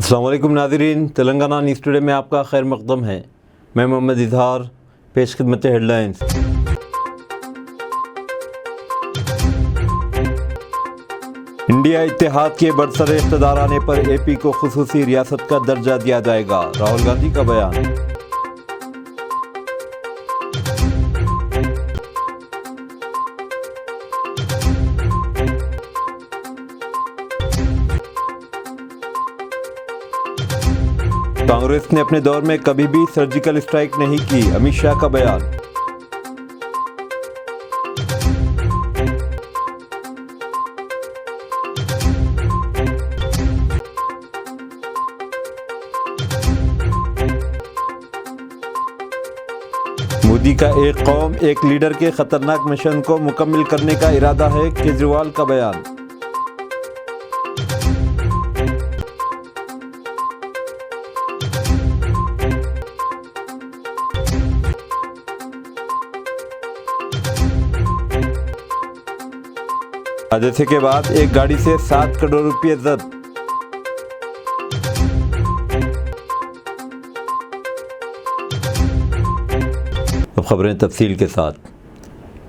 السلام علیکم ناظرین، تلنگانہ نیوز ٹوڈے میں آپ کا خیر مقدم ہے۔ میں محمد اظہار، پیش خدمت ہیڈ لائنز۔ انڈیا اتحاد کے برسر اقتدار آنے پر اے پی کو خصوصی ریاست کا درجہ دیا جائے گا، راہل گاندھی کا بیان۔ کانگریس نے اپنے دور میں کبھی بھی سرجیکل اسٹرائک نہیں کی، امت شاہ کا بیان۔ مودی کا ایک قوم ایک لیڈر کے خطرناک مشن کو مکمل کرنے کا ارادہ ہے، کیجریوال کا بیان۔ حادثے کے بعد ایک گاڑی سے 7 کروڑ روپے ضبط۔ اب خبریں تفصیل کے ساتھ۔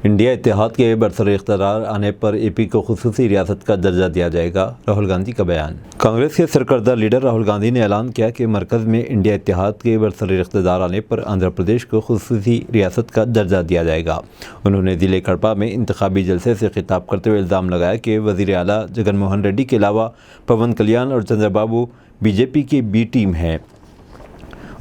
انڈیا اتحاد کے برسر اقتدار آنے پر اے پی کو خصوصی ریاست کا درجہ دیا جائے گا، راہل گاندھی کا بیان۔ کانگریس کے سرکردہ لیڈر راہل گاندھی نے اعلان کیا کہ مرکز میں انڈیا اتحاد کے برسر اقتدار آنے پر آندھرا پردیش کو خصوصی ریاست کا درجہ دیا جائے گا۔ انہوں نے ضلع کڑپا میں انتخابی جلسے سے خطاب کرتے ہوئے الزام لگایا کہ وزیر اعلیٰ جگن موہن ریڈی کے علاوہ پون کلیان اور چندر بابو بی جے پی کی بی ٹیم ہیں۔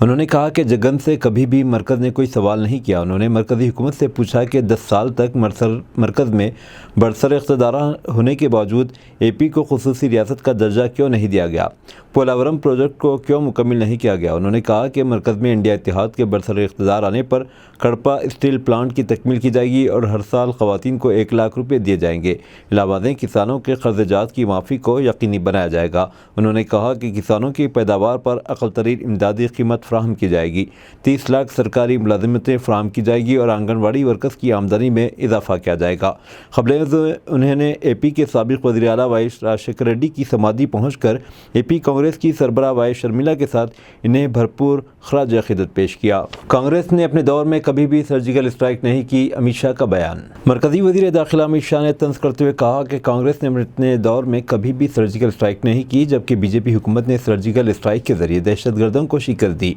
انہوں نے کہا کہ جگن سے کبھی بھی مرکز نے کوئی سوال نہیں کیا۔ انہوں نے مرکزی حکومت سے پوچھا کہ 10 سال تک مرکز میں برسر اقتدار ہونے کے باوجود اے پی کو خصوصی ریاست کا درجہ کیوں نہیں دیا گیا، پولاورم پروجیکٹ کو کیوں مکمل نہیں کیا گیا۔ انہوں نے کہا کہ مرکز میں انڈیا اتحاد کے برسر اقتدار آنے پر کڑپا اسٹیل پلانٹ کی تکمیل کی جائے گی اور ہر سال خواتین کو 1 لاکھ روپے دیے جائیں گے۔ علاوہ ازیں کسانوں کے قرض جات کی معافی کو یقینی بنایا جائے گا۔ انہوں نے کہا کہ کسانوں کی پیداوار پر اقل ترین امدادی قیمت فراہم کی جائے گی، 30 لاکھ سرکاری ملازمتیں فراہم کی جائے گی اور آنگن واڑی ورکرز کی آمدنی میں اضافہ کیا جائے گا۔ قبل انہوں نے اے پی کے سابق وزیر اعلیٰ وائی ایس راجشیکھر ریڈی کی سمادھی پہنچ کر اے پی کانگریس کی سربراہ وائی شرمیلا کے ساتھ انہیں بھرپور خراج عقیدت پیش کیا۔ کانگریس نے اپنے دور میں کبھی بھی سرجیکل اسٹرائک نہیں کی، امت شاہ کا بیان۔ مرکزی وزیر داخلہ امت شاہ نے طنز کرتے ہوئے کہا کہ کانگریس نے اپنے دور میں کبھی بھی سرجیکل اسٹرائک نہیں کی، جبکہ بی جے پی حکومت نے سرجیکل اسٹرائک کے ذریعے دہشت گردوں کو شکست دی۔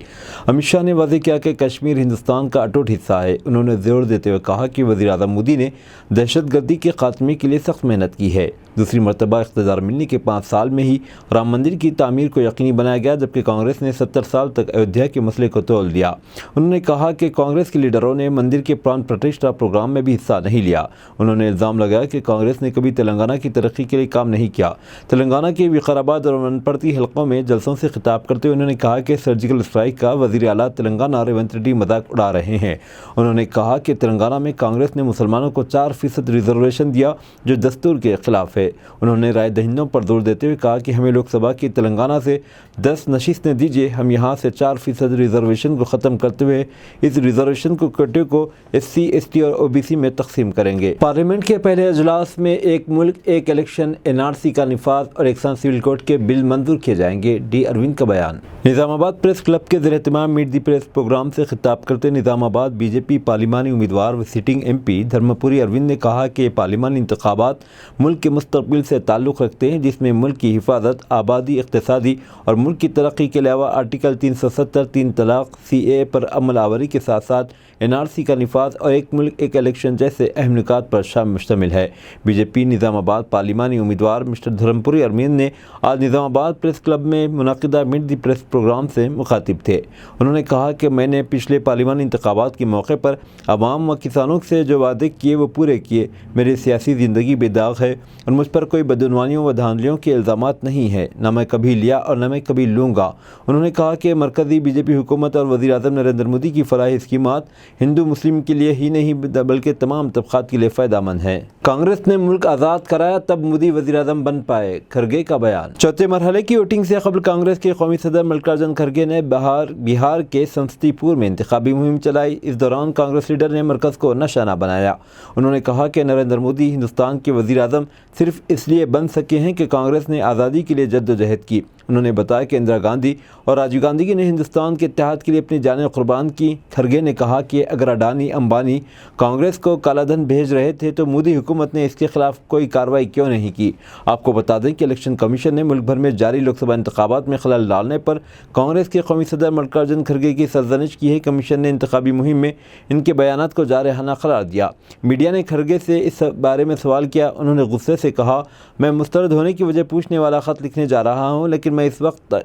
امت شاہ نے واضح کیا کہ کشمیر ہندوستان کا اٹوٹ حصہ ہے۔ انہوں نے زور دیتے ہوئے کہا کہ وزیر اعظم مودی نے دہشت گردی کے خاتمے کے لیے سخت محنت کی ہے۔ دوسری مرتبہ اقتدار ملنے کے 5 سال میں ہی رام مندر کی تعمیر کو یقینی بنایا گیا، جبکہ کانگریس نے 70 سال تک ایودھیا کے مسئلے کو تول دیا۔ انہوں نے کہا کہ کانگریس کے لیڈروں نے مندر کے پران پرتشٹھا پروگرام میں بھی حصہ نہیں لیا۔ انہوں نے الزام لگایا کہ کانگریس نے کبھی تلنگانہ کی ترقی کے لیے کام نہیں کیا۔ تلنگانہ کے وقارآباد اور ونپرتی حلقوں میں جلسوں سے خطاب کرتے ہوئے انہوں نے کہا کہ سرجیکل اسٹرائک کا وزیر اعلیٰ تلنگانہ ریونت ریڈی مذاق اڑا رہے ہیں۔ انہوں نے کہا کہ تلنگانہ میں کانگریس نے مسلمانوں کو 4% ریزرویشن دیا، جو دستور کے خلاف ہے۔ انہوں نے رائے دہندوں پر زور دیتے ہوئے کہا کہ ہمیں لوک سبھا کی تلنگانہ سے 10 نشستیں دیجیے، ہم یہاں سے 4% ریزرویشن کو ختم کرتے ہوئے اس ریزرویشن کو کوٹے کو SC ST اور OBC میں تقسیم کریں گے۔ پارلیمنٹ کے پہلے اجلاس میں ایک ملک ایک الیکشن NRC کا نفاذ اور یکساں سول کوڈ کے بل منظور کیے جائیں گے، ڈی اروند کا بیان۔ نظام آباد پریس کلب کے زیر اہتمام میٹ دی پریس پروگرام سے خطاب کرتے نظام آباد بی جے پی پارلیمانی امیدوار و سٹنگ MP دھرم پوری اروند نے کہا کہ پارلیمانی انتخابات ملک کے مستقبل سے تعلق رکھتے ہیں، جس میں ملک کی حفاظت، آبادی، اقتصادی اور ملک کی ترقی کے علاوہ آرٹیکل 370 3 طلاق CAA پر عمل آوری کے ساتھ ساتھ NRC کا نفاذ اور ایک ملک ایک الیکشن جیسے اہم نکات پر مشتمل ہے۔ بی جے پی نظام آباد پارلیمانی امیدوار مسٹر دھرم پوری اروند نے آج نظام آباد پریس کلب میں منعقدہ میٹ دی پریس پروگرام سے مخاطب تھے۔ انہوں نے کہا کہ میں نے پچھلے پارلیمانی انتخابات کے موقع پر عوام و کسانوں سے جو وعدے کیے وہ پورے کیے۔ میری سیاسی زندگی بے داغ ہے اور مجھ پر کوئی بدعنوانیوں و دھاندلیوں کے الزامات نہیں ہیں، نہ میں کبھی لیا اور نہ میں کبھی لوں گا۔ انہوں نے کہا کہ مرکزی بی جے پی حکومت اور وزیر اعظم نریندر مودی کی فلاحی اسکیمات ہندو مسلم کے لیے ہی نہیں بلکہ تمام طبقات کے لیے فائدہ مند ہیں۔ کانگریس نے ملک آزاد کرایا تب مودی وزیر اعظم بن پائے، کھرگے کا بیان۔ چوتھے مرحلے کی ووٹنگ سے قبل کانگریس کے قومی صدر ملکاراجن کھرگے نے بہار کے سمستی پور میں انتخابی مہم چلائی۔ اس دوران کانگریس لیڈر نے مرکز کو نشانہ بنایا۔ انہوں نے کہا کہ نریندر مودی ہندوستان کے وزیر اعظم صرف اس لیے بن سکے ہیں کہ کانگریس نے آزادی کے لیے جدوجہد کی۔ उन्होंने बताया कि इंदिरा गांधी और राजीव गांधी ने हिंदुस्तान के इत्तेहाद के लिए अपनी जानें कुर्बान की। खरगे ने कहा कि अगर अडानी अंबानी कांग्रेस को काला धन भेज रहे थे तो मोदी हुकूमत ने इसके खिलाफ कोई कार्रवाई क्यों नहीं की। आपको बता दें कि इलेक्शन कमीशन ने मुल्क भर में जारी लोकसभा इंतखाबात में खलल डालने पर कांग्रेस के कौमी सदर मल्लिकार्जुन खरगे की सरजनिश की है। कमीशन ने इंतखाबी मुहिम में इनके बयानात को जारहाना करार दिया। मीडिया ने खरगे से इस बारे में सवाल किया। उन्होंने गुस्से से कहा, मैं मुस्तरद होने की वजह पूछने वाला ख़त लिखने जा रहा हूँ, लेकिन मैं इस वक्त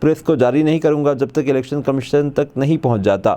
प्रेस को जारी नहीं करूंगा जब तक इलेक्शन कमीशन तक नहीं पहुंच जाता।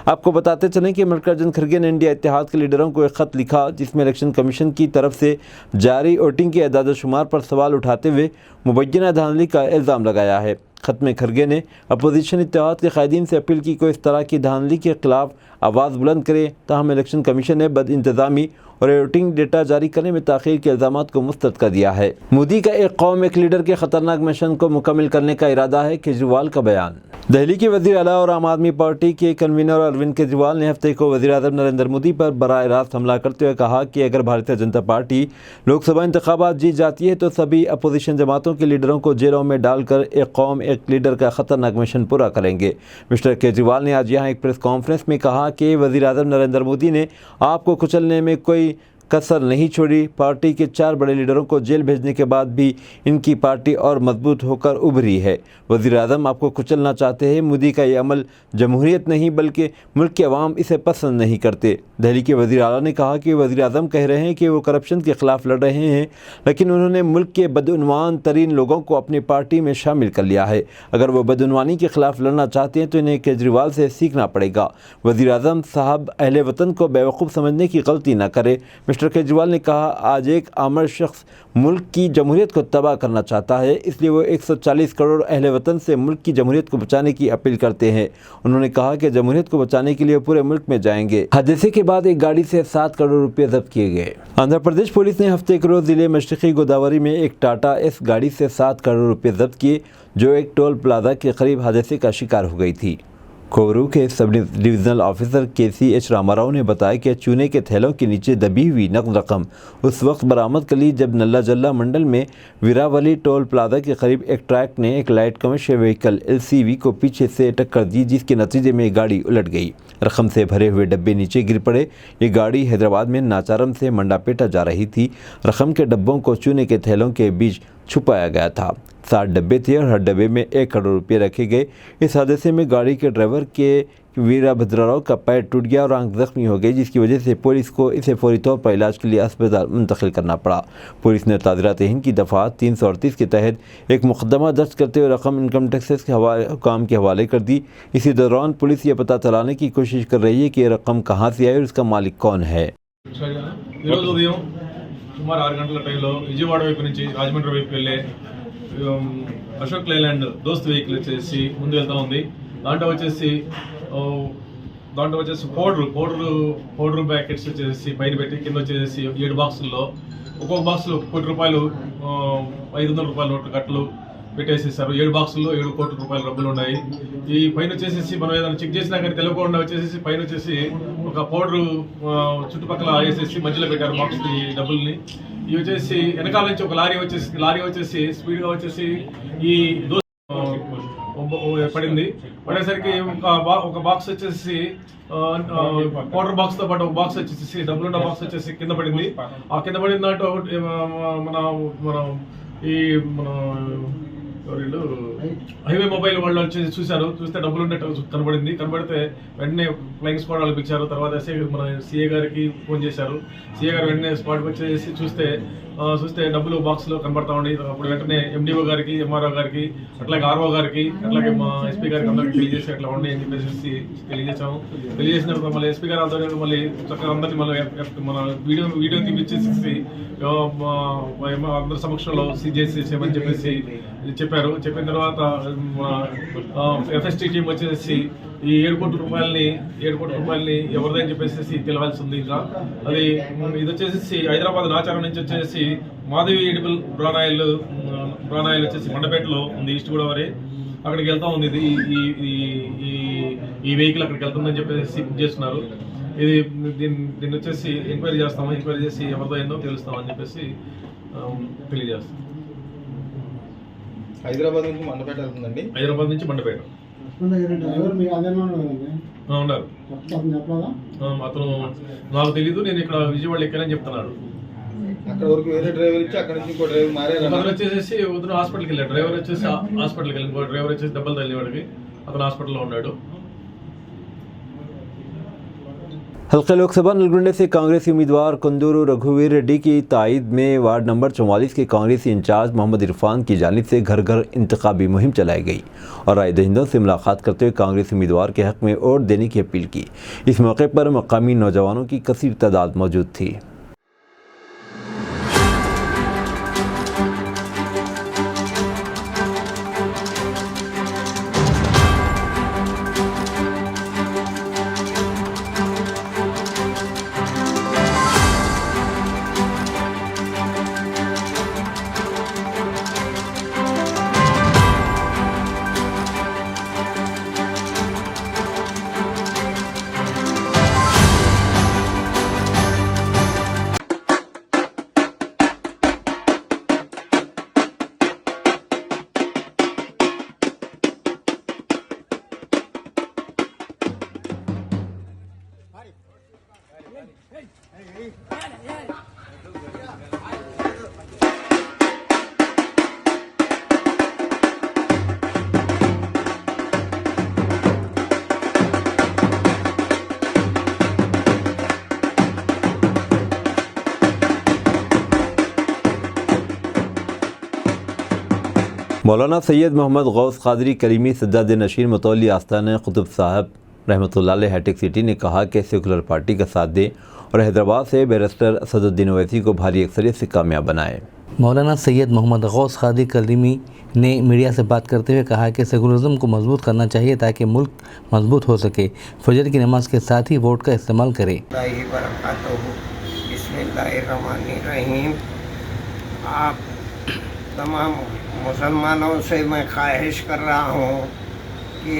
आपको बताते चलें कि मल्लिकार्जुन खरगे ने इंडिया इत्तेहाद के लीडरों को एक ख़त लिखा जिसमें इलेक्शन कमीशन की तरफ से जारी वोटिंग के एदाद शुमार पर सवाल उठाते हुए मुबैना धांधली का इल्ज़ाम लगाया है। ख़त में खरगे ने अपोजिशन इत्तेहाद के कायदीन से अपील की कोई इस तरह की धांधली के खिलाफ आवाज़ बुलंद करे। ताहम इलेक्शन कमीशन ने बद इंतज़ामी और वोटिंग डेटा जारी करने में ताख़ीर के इल्ज़ाम को मुस्तरद कर दिया है। मोदी का एक कौम एक लीडर के ख़तरनाक मिशन को मुकम्मल करने का इरादा है, केजरीवाल का बयान। दिल्ली के वज़ीर आला और आम आदमी पार्टी के कन्वीनर अरविंद केजरीवाल ने हफ्ते को वज़ीर आज़म नरेंद्र मोदी पर बराह रास्त हमला करते हुए कहा कि अगर भारतीय जनता पार्टी लोकसभा इंतखाबात जीत जाती है तो सभी अपोजिशन जमातों के लीडरों को जेलों में डालकर एक कौम एक लीडर का ख़तरनाक मिशन पूरा करेंगे। मिस्टर केजरीवाल ने आज यहाँ एक प्रेस कॉन्फ्रेंस में कहा कि वज़ीर आज़म नरेंद्र मोदी ने आपको कुचलने में कोई कसर नहीं छोड़ी। पार्टी के 4 बड़े लीडरों को जेल भेजने के बाद भी इनकी पार्टी और मजबूत होकर उभरी है। वज़ीर आज़म आपको कुचलना चाहते हैं। मोदी का ये अमल जमहूरियत नहीं बल्कि मुल्क के अवाम इसे पसंद नहीं करते। दिल्ली के वज़ीर आला ने कहा कि वज़ीर आज़म कह रहे हैं कि वो करप्शन के ख़िलाफ़ लड़ रहे हैं, लेकिन उन्होंने मुल्क के बदउनवान तरीन लोगों को अपनी पार्टी में शामिल कर लिया है। अगर वो बदउनवानी के ख़िलाफ़ लड़ना चाहते हैं तो इन्हें केजरीवाल से सीखना पड़ेगा। वज़ीर आज़म साहब अहले वतन को बेवकूफ़ समझने की गलती न करे। मिस्टर केजरीवाल ने कहा, आज एक आमर शख्स मुल्क की जमहूरियत को तबाह करना चाहता है, इसलिए वो 140 करोड़ अहले वतन से मुल्क की जमहूरियत को बचाने की अपील करते हैं। उन्होंने कहा कि जमहूरियत को बचाने के लिए पूरे मुल्क में जाएंगे। हादसे के बाद एक गाड़ी से 7 करोड़ रुपये जब्त किए गए। आंध्र प्रदेश पुलिस ने हफ्ते के रोज़ ज़िले मशरक़ी गोदावरी में एक टाटा एस गाड़ी से 7 करोड़ रुपये जब्त किए जो एक टोल प्लाजा के करीब हादसे का शिकार हो गई थी। कोवरू के sub divisional officer KCH Rama Rao ने बताया कि चूने के थैलों के नीचे दबी हुई नकद रकम उस वक्त बरामद कर ली जब नल्ला जल्ला मंडल में वीरावली टोल प्लाजा के करीब एक ट्रक ने एक लाइट कमर्शियल व्हीकल LCV को पीछे से टक्कर दी, जिसके नतीजे में गाड़ी उलट गई। रकम से भरे हुए डब्बे नीचे गिर पड़े। ये गाड़ी हैदराबाद में नाचारम से मंडापेटा जा रही थी। रकम के डब्बों को चूने के थैलों के बीच छुपाया गया था। 7 डब्बे थे और हर डब्बे में 1 करोड़ रुपये रखे गए। इस हादसे में गाड़ी के ड्राइवर के वीरभद्रराव का पैर टूट गया और आंख जख्मी हो गई, जिसकी वजह से पुलिस को इसे फौरी तौर पर इलाज के लिए अस्पताल मुंतकिल करना पड़ा। पुलिस ने ताज़रात हिंद की दफ़ा 338 के तहत एक मुकदमा दर्ज करते हुए रकम इनकम टैक्सेस के हुकाम के हवाले कर दी। इसी दौरान पुलिस ये पता चलाने की कोशिश कर रही है कि ये रकम कहाँ से आई और इसका मालिक कौन है। సుమారు 6 గంటల టైంలో విజయవాడ వైపు నుంచి రాజమండ్రి వైపు వెళ్ళే అశోక్ లేలాండ్ దోస్త్ వెహికల్ వచ్చేసి ముందు వెళ్తూ ఉంది. దాంట్లో వచ్చేసి పౌడర్ ప్యాకెట్స్ వచ్చేసి పైన పెట్టి కింద వచ్చేసి 7 బాక్సుల్లో ఒక్కొక్క బాక్సులో ₹1 ₹500 నోట్ల కట్టలు పెట్టేసేసారు. 7 బాక్సుల్లో 7 కోట్ల రూపాయల డబ్బులు ఉన్నాయి. ఈ పైన వచ్చేసి మనం ఏదైనా చెక్ చేసినా కానీ తెలియకుండా వచ్చేసి పైన వచ్చేసి ఒక పౌడర్ చుట్టుపక్కల వేసేసి మధ్యలో పెట్టారు బాక్స్ డబ్బుల్ని. ఇవి వచ్చేసి వెనకాల నుంచి ఒక లారీ వచ్చేసి స్పీడ్గా వచ్చేసి ఈ పడింది. పడేసరికి ఒక బాక్స్ వచ్చేసి పౌడర్ బాక్స్ తో పాటు ఒక బాక్స్ వచ్చేసి డబ్బులున్న బాక్స్ వచ్చేసి కింద పడింది. ఆ కింద పడిన దాంట్లో హైవే మొబైల్ వాళ్ళు వచ్చేసి చూశారు. చూస్తే డబ్బులు ఉన్నట్టు కనబడితే వెంటనే ఫ్లయింగ్ స్క్వాడ్ వాళ్ళు పిలిచారు. తర్వాత మన సిఏ గారికి ఫోన్ చేశారు. సిఏ గారు వెంటనే స్పాట్కి వచ్చేసి చూస్తే డబ్బులు బాక్స్లో కనబడతా ఉండి అప్పుడు వెంటనే MDO గారికి, MRO గారికి, అట్లాగే RO గారికి, అట్లాగే మా SP గారికి అందరికి తెలియజేసి అట్లా ఉండి అని చెప్పేసి తెలియజేసాము. తెలియజేసిన తర్వాత మళ్ళీ SP గారు ఆధ్వర్యంలో మళ్ళీ చక్కగా అందరినీ మళ్ళీ మన వీడియో తీపిచ్చేసి అందరి సమక్షంలో సీజ్ చేయమని చెప్పేసి చెప్పారు. చెప్పిన తర్వాత FST టీం వచ్చేసి ఈ 7 కోట్ల రూపాయలని ఎవరిదని చెప్పేసి తెలియాల్సి ఉంది. ఇంకా ఇది వచ్చేసి హైదరాబాద్ నాచారం నుంచి వచ్చేసి మాధవి ఎడిబుల్ బ్రానాయిల్ వచ్చేసి మండపేటలో ఉంది, ఈస్ట్ గోదావరి. అక్కడికి వెళ్తా ఉంది. ఇది ఈ వెహికల్ అక్కడికి వెళ్తుందని చెప్పేసి చేస్తున్నారు. ఇది దీన్ని వచ్చేసి ఎంక్వైరీ చేస్తాము. ఎంక్వైరీ చేసి ఎవరిదో ఏందో తెలుస్తామని చెప్పేసి తెలియజేస్తాం. హైదరాబాద్ నుంచి మండపేట వెళ్తుందండి. హైదరాబాద్ నుంచి మండపేట డ్రైవర్ మీ అదే కదండి ఉన్నారు. చెప్పలేదా? అతను నాకు తెలీదు, నేను ఇక్కడ విజయవాడ ఎక్కానని చెప్తున్నాడు. అక్కడ వరకు వేరే డ్రైవర్ ఇచ్చి అక్కడ నుంచి ఇంకో డ్రైవర్ మారారు. అతను వచ్చేసి ఉదయం హాస్పిటల్కి వెళ్ళాడు. డ్రైవర్ వచ్చేసి హాస్పిటల్కి వెళ్ళి, ఇంకో డ్రైవర్ వచ్చేసి దెబ్బలు తగిలివాడికి అతను హాస్పిటల్లో ఉన్నాడు. हल्का लोकसभा नलगुंडे से कांग्रेसी उम्मीदवार कुंदूरू रघुवीर रेड्डी की तायद में वार्ड नंबर 44 के कांग्रेसी इंचार्ज मोहम्मद इरफान की जानिब से घर घर इंतखाबी मुहिम चलाई गई और राय दहिंदों से मुलाकात करते हुए कांग्रेसी उम्मीदवार के हक़ में वोट देने की अपील की। इस मौके पर मकामी नौजवानों की कसीर तादाद मौजूद थी। मौलाना सैयद मोहम्मद गौस कादरी करीमी सज्जाद नशीर मतौली आस्थान कुतुब साहब रहमतुल्लाह अलैह हैटेक सिटी ने कहा कि सेकुलर पार्टी का साथ दे और हैदराबाद से बैरिस्टर असदुद्दीन ओवैसी को भारी अक्सरियत से कामयाब बनाए। मौलाना सैयद मोहम्मद गौस कादरी करीमी ने मीडिया से बात करते हुए कहा कि सेकुलरिज्म को मजबूत करना चाहिए ताकि मुल्क मजबूत हो सके। फजर की नमाज के साथ ही वोट का इस्तेमाल करें। बिस्मिल्लाहिर्रहमानिर्रहीम। आप तमाम मुसलमानों से मैं ख्वाहिश कर रहा हूँ कि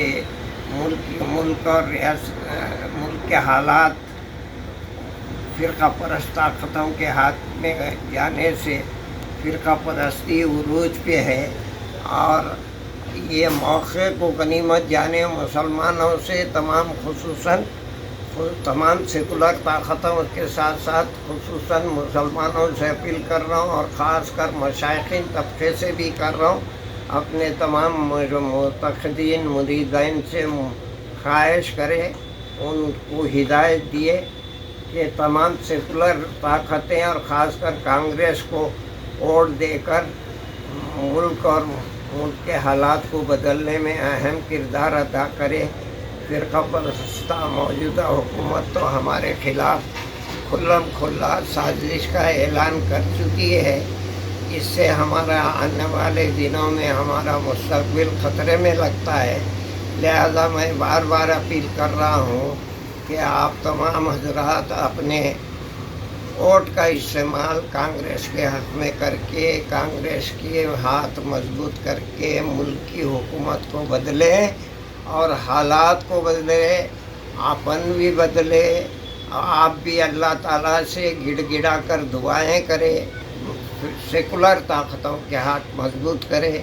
मुल्क और मुल्क के हालात फ़िरका परस्त ताकतों के हाथ में जाने से फ़िरका परस्ती उरूज पे है और ये मौके को गनीमत जाने मुसलमानों से खुसूसन तमाम सेकुलर ताकतों के साथ साथ खुसूसन मुसलमानों से अपील कर रहा हूँ और ख़ास कर मशाइखीन तबके से भी कर रहा हूँ। अपने तमाम मुतक़दीन मुरीदीन से ख्वाहिश करें, उनको हिदायत दिए कि तमाम सेकुलर ताकतें और ख़ास कर कांग्रेस को वोट देकर मुल्क और मुल्क के हालात को बदलने में अहम किरदार अदा करें। फ़िरका परस्ता मौजूदा हुकूमत तो हमारे ख़िलाफ़ खुल्ला साजिश का ऐलान कर चुकी है। इससे हमारा आने वाले दिनों में हमारा मुस्तक़बिल ख़तरे में लगता है। लिहाजा मैं बार बार अपील कर रहा हूँ कि आप तमाम हजरात अपने वोट का इस्तेमाल कांग्रेस के हक़ में करके कांग्रेस के हाथ मजबूत करके मुल्क की हुकूमत को बदलें और हालात को बदले, आपन भी बदले। आप भी अल्लाह ताला से गिड़गिड़ा कर दुआएं करें, सेकुलर ताकतों के हाथ मजबूत करें।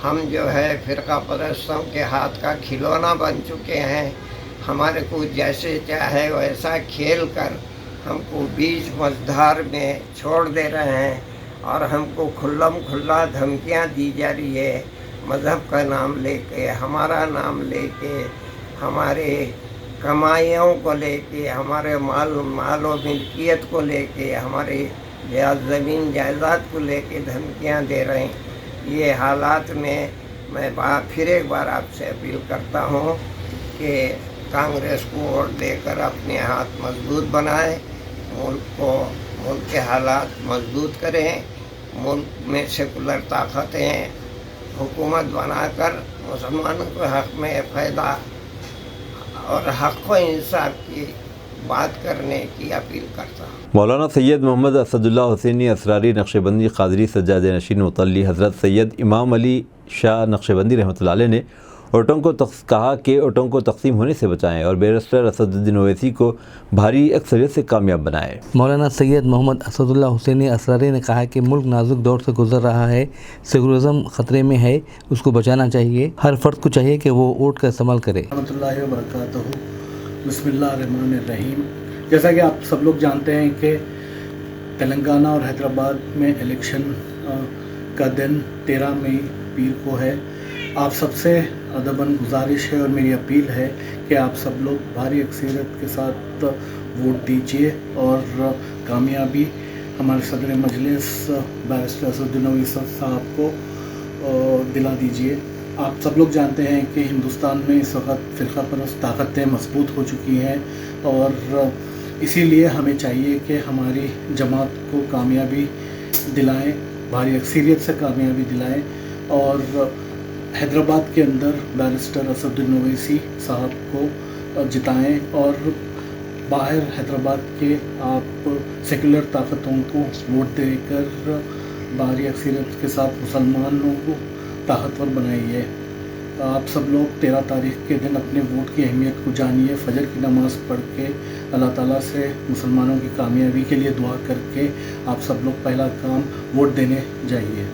हम जो है फ़िरका परस्तों के हाथ का खिलौना बन चुके हैं। हमारे को जैसे चाहे वैसा खेल कर हमको बीच मझधार में छोड़ दे रहे हैं और हमको खुल्ला धमकियां दी जा रही है। मज़हब का नाम लेके, हमारा नाम लेके, हमारे कमाइयों को लेके, हमारे माल व मिल्कियत को लेके, हमारे ज़मीन जायदाद को लेके धमकियां दे रहे हैं। ये हालात में मैं फिर एक बार आपसे अपील करता हूँ कि कांग्रेस को वोट देकर अपने हाथ मजबूत बनाए, मुल्क के हालात मजबूत करें, मुल्क में सेकुलर ताकतें हुकूमत बनाकर मुसलमानों के हक़ में फ़ायदा और हक़ व इंसाफ की बात करने की अपील करता हूँ। मौलाना सैयद मोहम्मद असदुल्लाह हुसैनी असरारी नक्शबंदी कादरी सज्जाद नशीर मुतल्ली हज़रत सैयद इमाम अली शाह नक्शबंदी रहमतुल्लाह अलैह ने वोटों को कहा कि वोटों को तकसीम होने से बचाएं और बैरिस्टर असदुद्दीन ओवैसी को भारी अक्सरियत से कामयाब बनाएं। मौलाना सैयद मोहम्मद असदुल्ला हुसैनी असरारी ने कहा कि मुल्क नाजुक दौर से गुजर रहा है, सेकुलरिज्म खतरे में है, उसको बचाना चाहिए। हर फर्द को चाहिए कि वो वोट का इस्तेमाल करे। रहमतुल्लाहि व बरकातहू। बिस्मिल्लाहिर्रहमानिर्रहीम। जैसा कि आप सब लोग जानते हैं कि तेलंगाना और हैदराबाद में इलेक्शन का दिन 13 मई पीर को है। आप सबसे अदबन गुजारिश है और मेरी अपील है कि आप सब लोग भारी अक्सरियत के साथ वोट दीजिए और कामयाबी हमारे सदर मजलिस बैरिस्टर असदुद्दीन ओवैसी साहब को दिला दीजिए। आप सब लोग जानते हैं कि हिंदुस्तान में इस वक्त फ़िरका परस्त ताकतें मजबूत हो चुकी हैं और इसीलिए हमें चाहिए कि हमारी जमात को कामयाबी दिलाएं, भारी अक्सरियत से कामयाबी दिलाएं और हैदराबाद के अंदर बैरिस्टर असदुद्दीन ओवैसी साहब को जिताएं और बाहर हैदराबाद के आप सेकुलर ताकतों को वोट देकर भारी अक्सरियत के साथ मुसलमानों को ताकतवर बनाइए। आप सब लोग 13 तारीख के दिन अपने वोट की अहमियत को जानिए। फजर की नमाज़ पढ़ के अल्लाह ताला से मुसलमानों की कामयाबी के लिए दुआ करके आप सब लोग पहला काम वोट देने जाइए।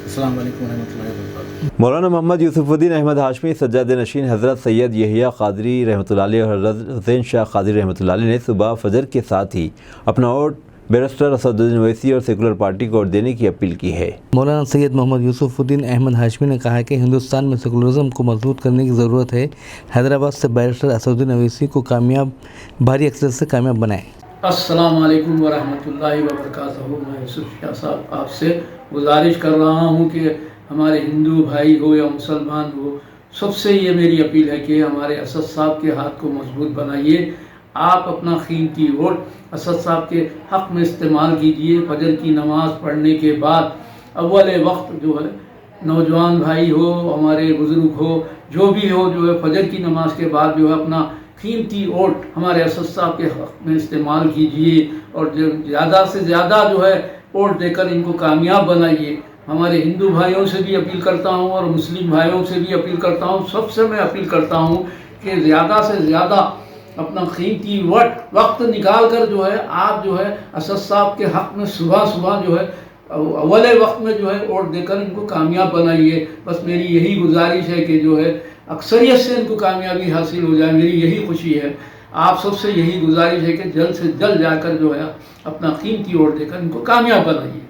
अस्सलाम वालेकुम रहमतुल्लाहि व बरकातहू। मौलाना मोहम्मद यूसुफुद्दीन अहमद हाशमी, सज्जाद नशीन, हज़रत सैयद यहिया क़ादरी रहमतुल्लाह अलैह और हज़रत हुसैन शाह क़ादरी रहमतुल्लाह अलैह ने सुबह फजर के साथ ही अपना वोट बैरिस्टर असदुद्दीन ओवैसी और सेकुलर पार्टी को वोट देने की अपील की है। मौलाना सैयद मोहम्मद यूसुफुद्दीन अहमद हाशमी ने कहा कि हिंदुस्तान में सेकुलरिज्म को मजबूत करने की ज़रूरत है। हैदराबाद से बैरिस्टर असदुद्दीन ओवैसी को भारी अक्सरियत से कामयाब बनाएं। अस्सलाम वालेकुम व रहमतुल्लाहि व बरकातहू। मैं यूसुफ शाह साहब आपसे गुजारिश कर रहा हूँ कि हमारे हिंदू भाई हो या मुसलमान हो, सबसे ये मेरी अपील है कि हमारे असद साहब के हाथ को मजबूत बनाइए। आप अपना कीमती वोट असद साहब के हक़ में इस्तेमाल कीजिए। फजर की नमाज़ पढ़ने के बाद अव्वल वक्त जो है नौजवान भाई हो, हमारे बुज़ुर्ग हो, जो भी हो, जो है फजर की नमाज के बाद जो है अपना कीमती वोट हमारे असद साहब के हक़ में इस्तेमाल कीजिए और ज़्यादा से ज़्यादा जो है वोट देकर इनको कामयाब बनाइए। हमारे हिंदू भाइयों से भी अपील करता हूँ और मुस्लिम भाइयों से भी अपील करता हूँ, सबसे मैं अपील करता हूँ कि ज़्यादा से ज़्यादा अपना कीमती वक्त निकाल कर जो है आप जो है असद साहब के हक़ में सुबह जो है अव्वल वक्त में जो है वोट देकर इनको कामयाब बनाइए। बस मेरी यही गुजारिश है कि जो है अक्सरियत से इनको कामयाबी हासिल हो जाए, मेरी यही खुशी है। आप सबसे यही गुजारिश है कि जल्द से जल्द जाकर जो है अपना कीमती वोट देकर इनको कामयाब बनाइए।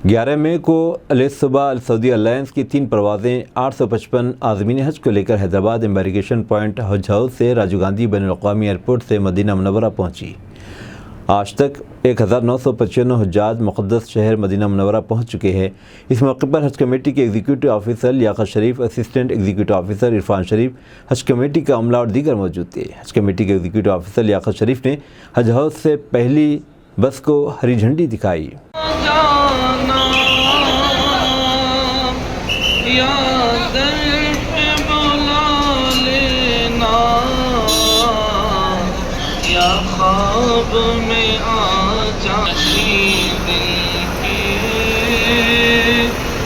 11 मई को अल-सुबा सऊदी अलायंस की 3 परवाज़ें 855 आज़मीन हज को लेकर हैदराबाद एम्बारिगेशन पॉइंट हज हाउस से राजीव गांधी बैनुल-अक़वामी एयरपोर्ट से मदीना मुनव्वरा पहुंची। आज तक 1995 हुज्जाज मुक़द्दस शहर मदीना मुनव्वरा पहुंच चुके हैं। इस मौके पर हज कमेटी के एग्जीक्यूटिव ऑफिसर लियाकत शरीफ, असिस्टेंट एग्जीक्यूटिव ऑफिसर इरफान शरीफ, हज कमेटी का अमला और दीगर मौजूद थे। हज कमेटी के एग्जीक्यूटिव ऑफिसर लियाकत शरीफ ने हज हाउस से पहली बस को हरी झंडी दिखाई। ख्वाब में आ जाती दिल के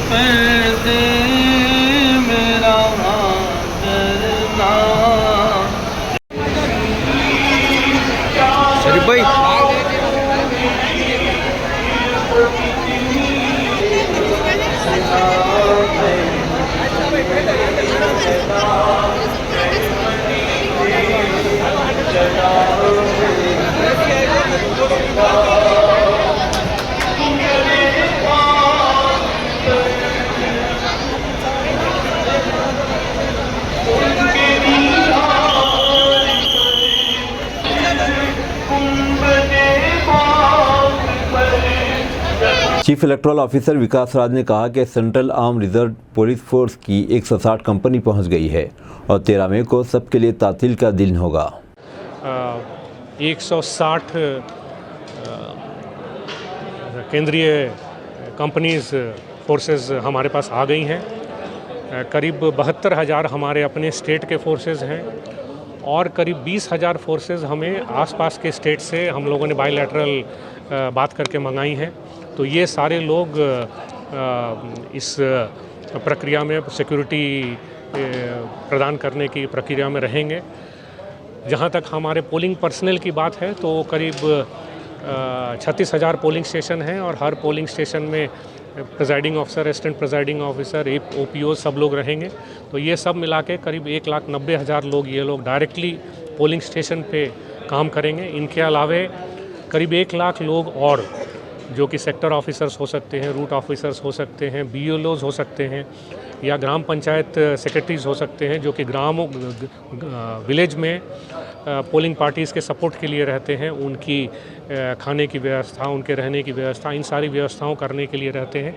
पर्दे मेरा करना। शरीफ भाई चीफ इलेक्टोरल ऑफिसर विकास राज ने कहा कि central arm reserve police force की 160 कंपनी पहुंच गई है और 13 मई को सबके लिए तातील का दिन होगा। 160 केंद्रीय कंपनीज फोर्सेस हमारे पास आ गई हैं। करीब 72,000 हमारे अपने स्टेट के फोर्सेस हैं और करीब 20,000 फोर्सेस हमें आसपास के स्टेट से हम लोगों ने बायलैटरल बात करके मंगाई हैं। तो ये सारे लोग इस प्रक्रिया में सिक्योरिटी प्रदान करने की प्रक्रिया में रहेंगे। जहाँ तक हमारे पोलिंग पर्सनल की बात है तो करीब 36,000 पोलिंग स्टेशन हैं और हर पोलिंग स्टेशन में presiding officer, assistant presiding officer, OPO सब लोग रहेंगे। तो ये सब मिला के करीब 1,90,000 लोग ये लोग डायरेक्टली पोलिंग स्टेशन पे काम करेंगे। इनके अलावे करीब 1 लाख लोग और जो कि सेक्टर ऑफिसर्स हो सकते हैं, रूट ऑफिसर्स हो सकते हैं, BLOs हो सकते हैं या ग्राम पंचायत सेक्रेटरीज हो सकते हैं, जो कि विलेज में पोलिंग पार्टीज़ के सपोर्ट के लिए रहते हैं। उनकी खाने की व्यवस्था, उनके रहने की व्यवस्था, इन सारी व्यवस्थाओं करने के लिए रहते हैं।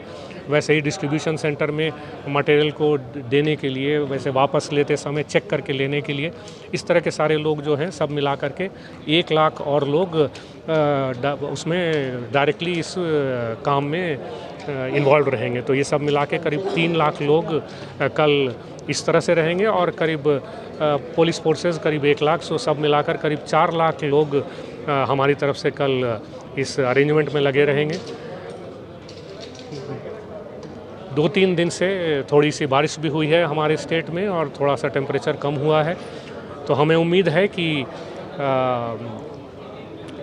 वैसे ही डिस्ट्रीब्यूशन सेंटर में मटेरियल को देने के लिए, वैसे वापस लेते समय चेक करके लेने के लिए, इस तरह के सारे लोग जो हैं सब मिला करके 1 लाख और लोग उसमें डायरेक्टली इस काम में इन्वॉल्व रहेंगे। तो ये सब मिला के करीब 3 लाख लोग कल इस तरह से रहेंगे और करीब पुलिस फोर्सेस करीब 1 लाख, सो सब मिलाकर करीब 4 लाख लोग हमारी तरफ से कल इस अरेंजमेंट में लगे रहेंगे। 2-3 दिन से थोड़ी सी बारिश भी हुई है हमारे स्टेट में और थोड़ा सा टेम्परेचर कम हुआ है, तो हमें उम्मीद है कि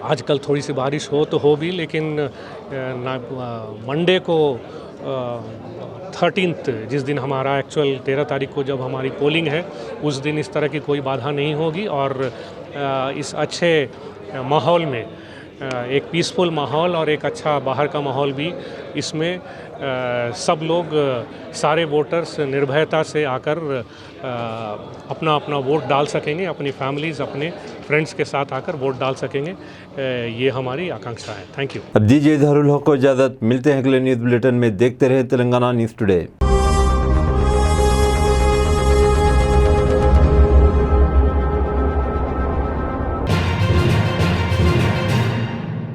आजकल थोड़ी सी बारिश हो तो हो भी, लेकिन मंडे को 13th जिस दिन हमारा एक्चुअल 13 तारीख को जब हमारी पोलिंग है, उस दिन इस तरह की कोई बाधा नहीं होगी और इस अच्छे माहौल में एक पीसफुल माहौल और एक अच्छा बाहर का माहौल भी, इसमें सब लोग, सारे वोटर्स निर्भयता से आकर अपना अपना वोट डाल सकेंगे, अपनी फैमिलीज़, अपने फ्रेंड्स के साथ आकर वोट डाल सकेंगे। ये हमारी आकांक्षा है। Thank you. अब दीजिए इजहारुल हक को इजाज़त। मिलते हैं अगले न्यूज़ बुलेटिन में। देखते रहे तेलंगाना न्यूज़ टुडे।